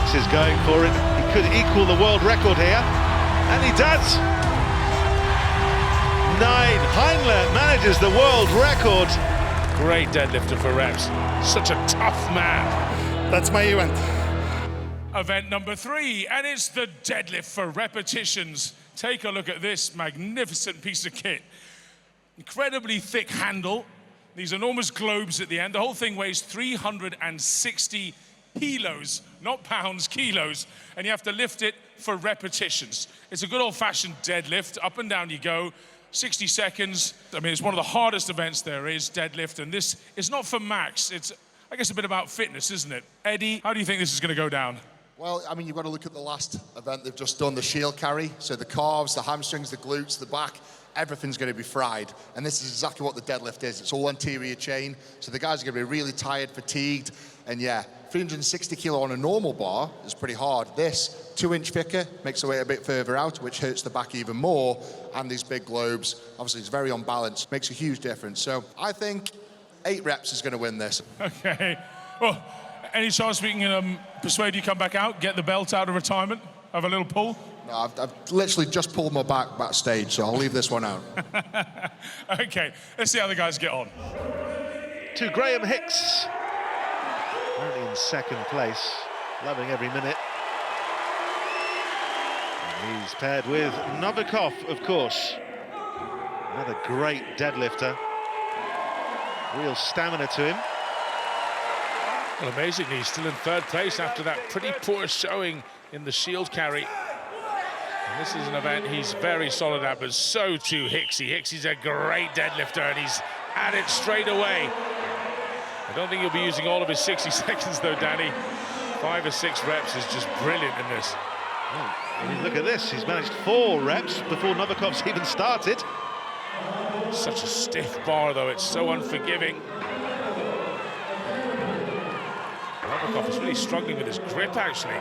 Hicks is going for it. He could equal the world record here, and he does. 9. Heinler manages the world record. Great deadlifter for reps. Such a tough man. That's my event. Event number 3, and it's the deadlift for repetitions. Take a look at this magnificent piece of kit. Incredibly thick handle, these enormous globes at the end. The whole thing weighs 360 kilos, not pounds, kilos, and you have to lift it for repetitions. It's a good old-fashioned deadlift, up and down you go, 60 seconds. I mean, it's one of the hardest events there is, deadlift, and this is not for max. It's, I guess, a bit about fitness, isn't it? Eddie, how do you think this is going to go down? Well, I mean, you've got to look at the last event they've just done, the shield carry. So the calves, the hamstrings, the glutes, the back, everything's going to be fried. And this is exactly what the deadlift is. It's all anterior chain. So the guys are going to be really tired, fatigued. And yeah, 360 kilo on a normal bar is pretty hard. This, 2-inch thicker, makes the weight a bit further out, which hurts the back even more. And these big globes, obviously it's very unbalanced, makes a huge difference. So I think 8 reps is going to win this. Okay, well, any chance we can persuade you come back out, get the belt out of retirement, have a little pull? No, I've literally just pulled my back backstage, so I'll leave this one out. Okay, let's see how the guys get on. To Graham HICKS, currently in 2nd place, loving every minute. And he's paired with Novikov, of course. Another great deadlifter. Real stamina to him. Well, amazingly, he's still in 3rd place after that pretty poor showing in the shield carry. And this is an event he's very solid at, but so too Hicksy. Hicksy's a great deadlifter, and he's at it straight away. I don't think he'll be using all of his 60 seconds, though, Danny. 5 or 6 reps is just brilliant in this. Oh, I mean, look at this. He's managed 4 reps before Novikov's even started. Such a stiff bar, though. It's so unforgiving. Novikov is really struggling with his grip, actually.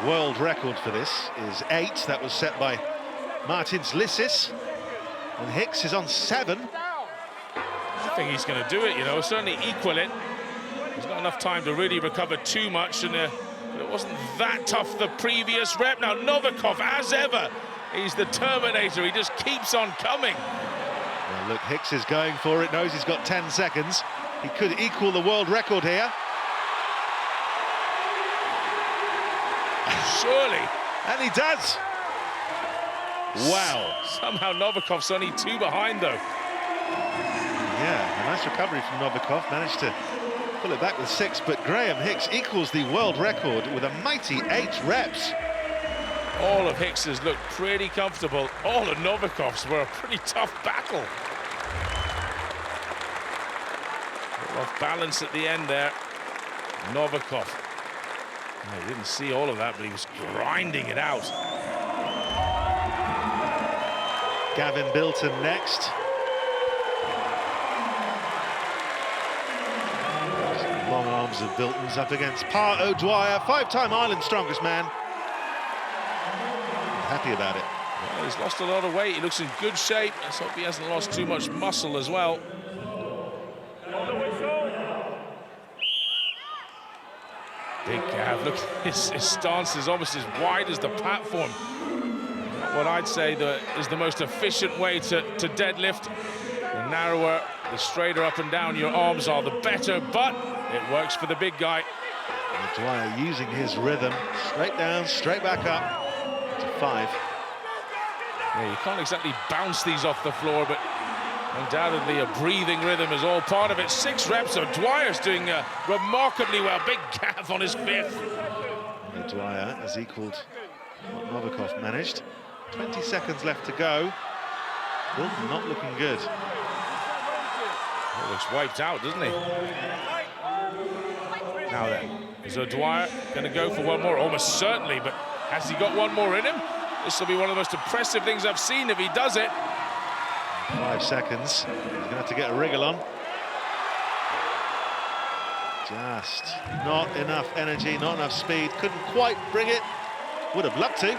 The world record for this is 8. That was set by Martins Lissis. And Hicks is on 7. I think he's going to do it, you know, certainly equal it. He's not enough time to really recover too much, and it wasn't that tough the previous rep. Now, Novikov, as ever, he's the Terminator. He just keeps on coming. Well, look, Hicks is going for it, knows he's got 10 seconds. He could equal the world record here. Surely. And he does. Wow. Somehow Novikov's only 2 behind, though. Yeah, a nice recovery from Novikov. Managed to pull it back with 6, but Graham HICKS equals the world record with a mighty 8 reps. All of Hicks's looked pretty comfortable. All of Novikov's were a pretty tough battle. Off balance at the end there. Novikov. I didn't see all of that, but he was grinding it out. Gavin Bilton next. Long arms of Bilton's up against ODwyer, 5-time Ireland strongest man. Happy about it. Well, he's lost a lot of weight. He looks in good shape. Let's hope he hasn't lost too much muscle as well. Big Gav, look, his stance is almost as wide as the platform. What I'd say is the most efficient way to deadlift. The narrower, the straighter up and down your arms are, the better, but it works for the big guy. ODwyer using his rhythm, straight down, straight back up to 5. Yeah, you can't exactly bounce these off the floor, but undoubtedly a breathing rhythm is all part of it. 6 reps, ODwyer's doing remarkably well. Big Gav on his 5th. ODwyer has equaled what Novikov managed. 20 seconds left to go. Bilton not looking good. He looks wiped out, doesn't he? Now then, is ODwyer going to go for one more? Almost certainly, but has he got one more in him? This will be one of the most impressive things I've seen if he does it. 5 seconds. He's going to have to get a wriggle on. Just not enough energy, not enough speed. Couldn't quite bring it. Would have loved to.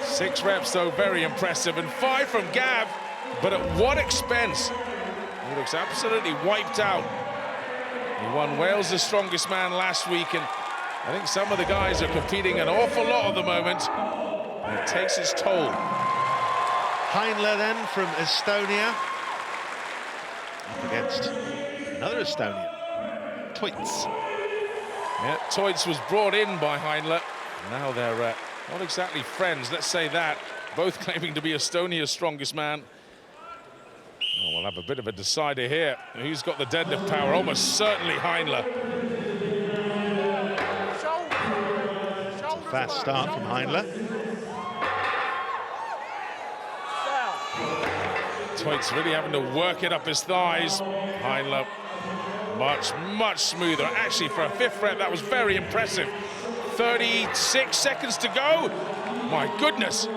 6 reps, though, very impressive. And 5 from Gav, but at what expense? He looks absolutely wiped out. He won Wales the Strongest Man last week, and I think some of the guys are competing an awful lot at the moment. And it takes its toll. Heinler then from Estonia. Up against another Estonian, Toits. Yeah, Toits was brought in by Heinler. Now they're not exactly friends, let's say that. Both claiming to be Estonia's strongest man. Oh, we'll have a bit of a decider here. Who's got the deadlift power? Almost certainly Heinler. Fast start from Heinler. Toits really having to work it up his thighs. Heinler much smoother. Actually, for a 5th rep, that was very impressive. 36 seconds to go. My goodness.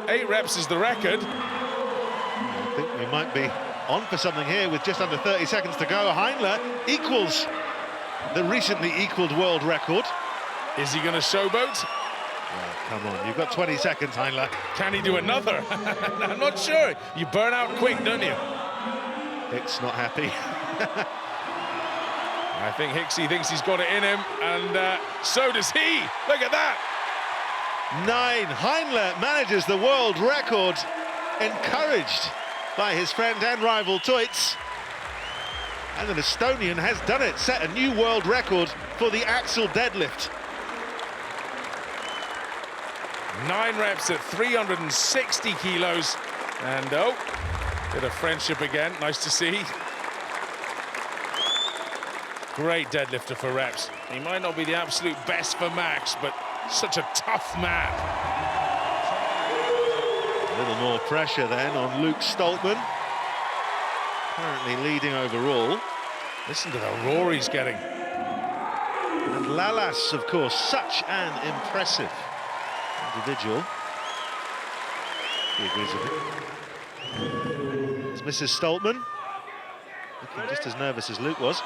8 reps is the record. I think we might be on for something here with just under 30 seconds to go. Heinler equals the recently equaled world record. Is he going to showboat? Oh, come on, you've got 20 seconds, Heinler. Can he do another? I'm not sure. You burn out quick, don't you? Hicks not happy. I think Hicksy thinks he's got it in him, and so does he. Look at that. 9. Heinler manages the world record, encouraged by his friend and rival Toits. And an Estonian has done it, set a new world record for the AXLE deadlift. 9 reps at 360 kilos. And oh, bit of friendship again, nice to see. Great deadlifter for reps. He might not be the absolute best for max, but such a tough man. A little more pressure then on Luke Stoltman. Currently leading overall. Listen to the roar he's getting. And Wallace, of course, such an impressive individual. He agrees with it. There's Mrs. Stoltman, looking just as nervous as Luke was.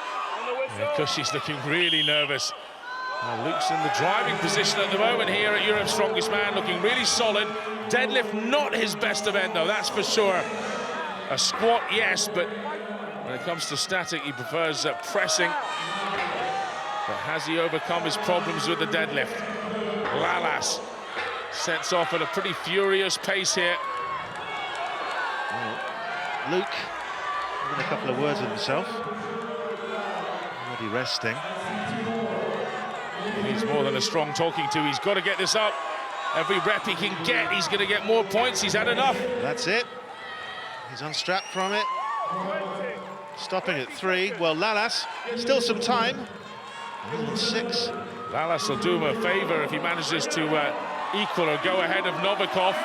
Yeah, because she's looking really nervous. Luke's in the driving position at the moment here at Europe's Strongest Man, looking really solid. Deadlift, not his best event, though, that's for sure. A squat, yes, but when it comes to static, he prefers pressing. But has he overcome his problems with the deadlift? Wallace sets off at a pretty furious pace here. Well, Luke, having a couple of words with himself. Already resting. He needs more than a strong talking to. He's got to get this up. Every rep he can get, he's going to get more points. He's had enough. That's it. He's unstrapped from it. Stopping at 3. Well, Wallace, still some time. He's on 6. Wallace will do him a favor if he manages to equal or go ahead of Novikov.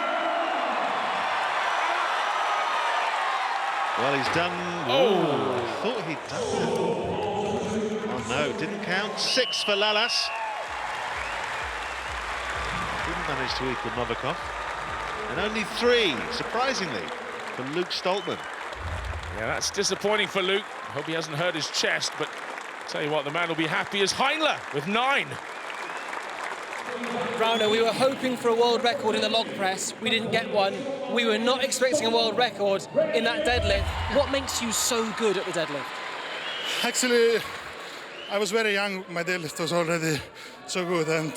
Well, he's done... Oh! I thought he'd done that. Oh, no, didn't count. 6 for Wallace. Didn't manage to equal Novikov. And only 3, surprisingly, for Luke Stoltman. Yeah, that's disappointing for Luke. I hope he hasn't hurt his chest, but tell you what, the man will be happy as Heinler with 9. Rauno, we were hoping for a world record in the log press. We didn't get one. We were not expecting a world record in that deadlift. What makes you so good at the deadlift? Actually, I was very young. My deadlift was already so good, and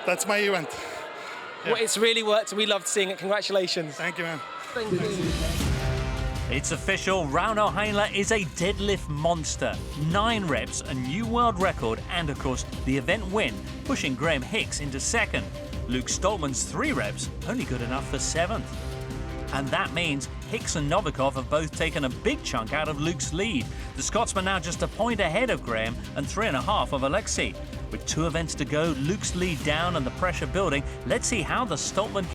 that's my event. Yeah. Well, it's really worked, and we loved seeing it. Congratulations. Thank you, man. Thank you. It's official, Rauno HEINLA is a deadlift monster. 9 reps, a new world record, and of course, the event win, pushing Graham HICKS into 2nd. Luke Stoltman's 3 reps, only good enough for 7th. And that means HICKS and Novikov have both taken a big chunk out of Luke's lead. The Scotsman now just a point ahead of Graham and 3.5 of Alexei. With 2 events to go, Luke's lead down and the pressure building. Let's see how the Stoltman